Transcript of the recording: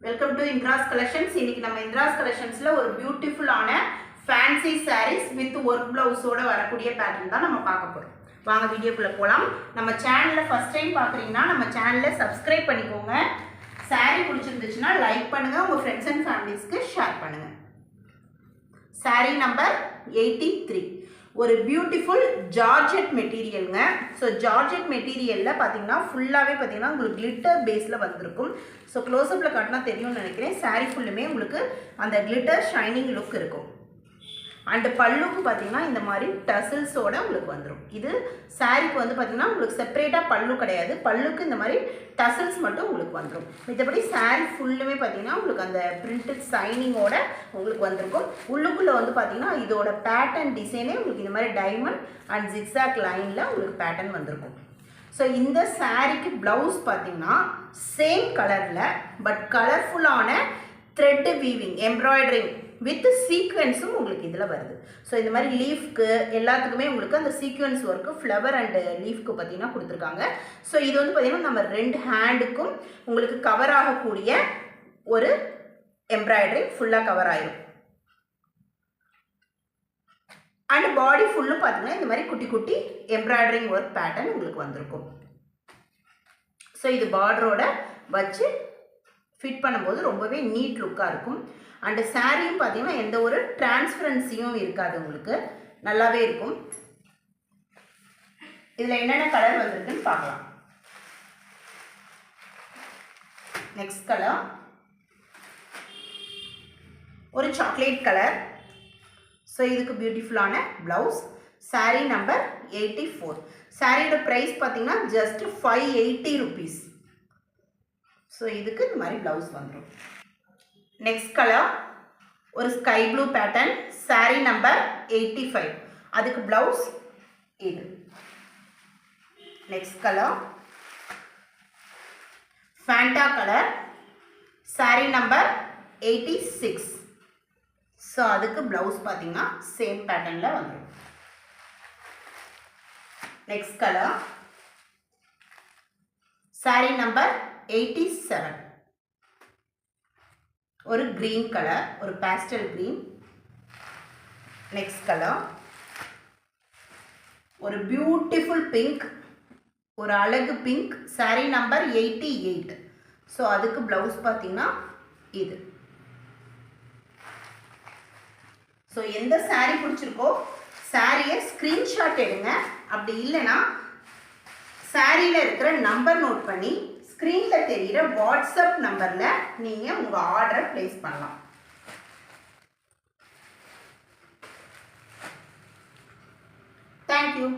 Welcome to Indira's collections. இன்னைக்கு நம்ம இந்திராஸ் கலெக்ஷன்ஸ்ல ஒரு பியூட்டிஃபுல்லான ஃபேன்சி சாரீஸ் வித் ஒர்க் பிளவுஸோட வரக்கூடிய பேட்டர்ன் தான் நம்ம பார்க்க போறோம். வாங்க வீடியோக்குள்ள போலாம். நம்ம சேனலை ஃபர்ஸ்ட் டைம் பார்க்குறீங்கன்னா நம்ம சேனலை சப்ஸ்கிரைப் பண்ணிக்கோங்க. சாரீ பிடிச்சிருந்துச்சுன்னா லைக் பண்ணுங்க, உங்க ஃப்ரெண்ட்ஸ் அண்ட் ஃபேமிலிஸ்க்கு ஷேர் பண்ணுங்க. சாரீ நம்பர் 83 ஒரு பியூட்டிஃபுல் ஜார்ஜெட் மெட்டீரியலுங்க. ஸோ ஜார்ஜெட் மெட்டீரியலில் பார்த்தீங்கன்னா ஃபுல்லாகவே பார்த்தீங்கன்னா உங்களுக்கு கிளிட்டர் பேஸில் வந்திருக்கும். ஸோ க்ளோஸ்அப்பில் காட்டினா தெரியும்னு நினைக்கிறேன். சாரீ ஃபுல்லுமே உங்களுக்கு அந்த கிளிட்டர் ஷைனிங் லுக் இருக்கும். அண்டு பல்லுக்கு பார்த்தீங்கன்னா இந்த மாதிரி டசில்ஸோடு உங்களுக்கு வந்துடும். இது சாரீக்கு வந்து பார்த்தீங்கன்னா உங்களுக்கு செப்பரேட்டாக பல்லு கிடையாது, பல்லுக்கு இந்த மாதிரி டசில்ஸ் மட்டும் உங்களுக்கு வந்துடும். மற்றபடி சாரீ ஃபுல்லுமே பார்த்தீங்கன்னா உங்களுக்கு அந்த பிரிண்டட் சைனிங்கோட உங்களுக்கு வந்திருக்கும். உள்ளுக்குள்ளே வந்து பார்த்தீங்கன்னா இதோட பேட்டர்ன் டிசைனே உங்களுக்கு இந்த மாதிரி டைமண்ட் அண்ட் ஜிக்ஸாக் லைனில் உங்களுக்கு பேட்டர்ன் வந்திருக்கும். ஸோ இந்த சாரீக்கு ப்ளவுஸ் பார்த்தீங்கன்னா சேம் கலரில் பட் கலர்ஃபுல்லான த்ரெட் வீவிங் எம்ப்ராய்டரிங் வித் சீக்வென்ஸும் உங்களுக்கு இதில் வருது. ஸோ இந்த மாதிரி லீஃப்க்கு எல்லாத்துக்குமே உங்களுக்கு அந்த சீக்வென்ஸ் ஒர்க்கு ஃப்ளவர் அண்டு லீஃப்க்கு பார்த்தீங்கன்னா கொடுத்துருக்காங்க. ஸோ இது வந்து பார்த்தீங்கன்னா நம்ம 2 ஹேண்டுக்கும் உங்களுக்கு கவர் ஆகக்கூடிய ஒரு எம்ப்ராய்டரி ஃபுல்லாக கவர் ஆயிடும். அண்ட் பாடி ஃபுல்லும் பார்த்தீங்கன்னா இந்த மாதிரி குட்டி குட்டி எம்ப்ராய்டரிங் ஒர்க் பேட்டர்ன் உங்களுக்கு வந்திருக்கும். ஸோ இது பார்டரோட வச்சு ஃபிட் பண்ணும்போது ரொம்பவே நீட் லுக்காக இருக்கும். அண்டு சாரியும் பார்த்தீங்கன்னா எந்த ஒரு டிரான்ஸ்பரன்சியும் இருக்காது, உங்களுக்கு நல்லாவே இருக்கும். இதில் என்னென்ன கலர் வந்திருக்குன்னு பார்க்கலாம். நெக்ஸ்ட் கலர் ஒரு சாக்லேட் கலர். ஸோ இதுக்கு பியூட்டிஃபுல்லான ப்ளவுஸ். சாரீ நம்பர் 84. சாரியோட ப்ரைஸ் பார்த்தீங்கன்னா ஜஸ்ட் 580 rupees. ஸோ இதுக்கு இந்த மாதிரி ப்ளவுஸ் வந்துடும். நெக்ஸ்ட் கலர் ஒரு sky blue pattern. Sari number 85. அதுக்கு ப்ளவுஸ் இது. Next colour Fanta colour. Sari number 86. So அதுக்கு ப்ளவுஸ் பார்த்தீங்கன்னா சேம் பேட்டர்னில் வந்துடும். Next colour sari number 87. ஒரு கிரீன் கலர், ஒரு பேஸ்டல் கிரீன். நெக்ஸ்ட் கலர் ஒரு பியூட்டிஃபுல் பிங்க், ஒரு அழகு பிங்க். சாரீ நம்பர் 88. ஸோ அதுக்கு ப்ளவுஸ் பார்த்தீங்கன்னா இது. ஸோ எந்த சாரீ பிடிச்சிருக்கோ சாரியை ஸ்க்ரீன்ஷாட் எடுங்க. அப்படி இல்லைன்னா சாரியில் இருக்கிற நம்பர் நோட் பண்ணி ஸ்க்ரீனில் தெரிகிற வாட்ஸ்அப் நம்பரில் நீங்கள் உங்கள் ஆர்டரை ப்ளேஸ் பண்ணலாம். தேங்க்யூ.